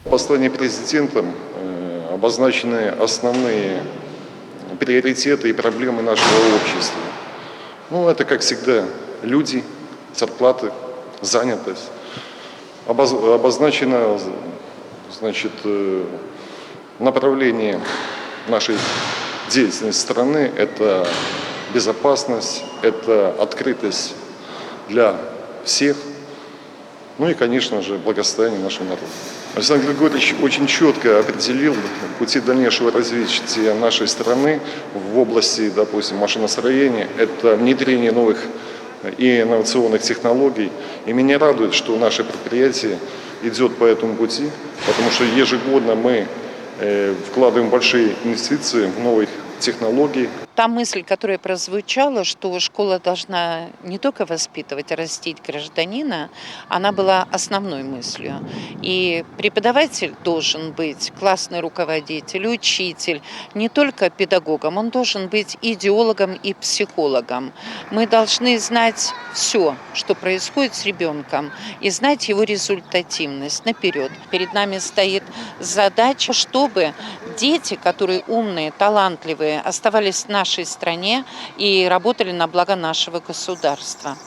В послании президентом обозначены основные приоритеты и проблемы нашего общества. Ну, это, как всегда, люди, зарплаты, занятость. Обозначено, значит, направление нашей деятельности страны – это безопасность, это открытость для всех, ну и, конечно же, благосостояние нашего народа. Александр Григорьевич очень четко определил пути дальнейшего развития нашей страны в области, допустим, машиностроения. Это внедрение новых и инновационных технологий. И меня радует, что наше предприятие идет по этому пути, потому что ежегодно мы вкладываем большие инвестиции в новые технологии. Та мысль, которая прозвучала, что школа должна не только воспитывать, а растить гражданина, она была основной мыслью. И преподаватель должен быть классный руководитель, учитель, не только педагогом, он должен быть идеологом и психологом. Мы должны знать все, что происходит с ребенком, и знать его результативность наперед. Перед нами стоит задача, чтобы дети, которые умные, талантливые, оставались в нашей стране и работали на благо нашего государства.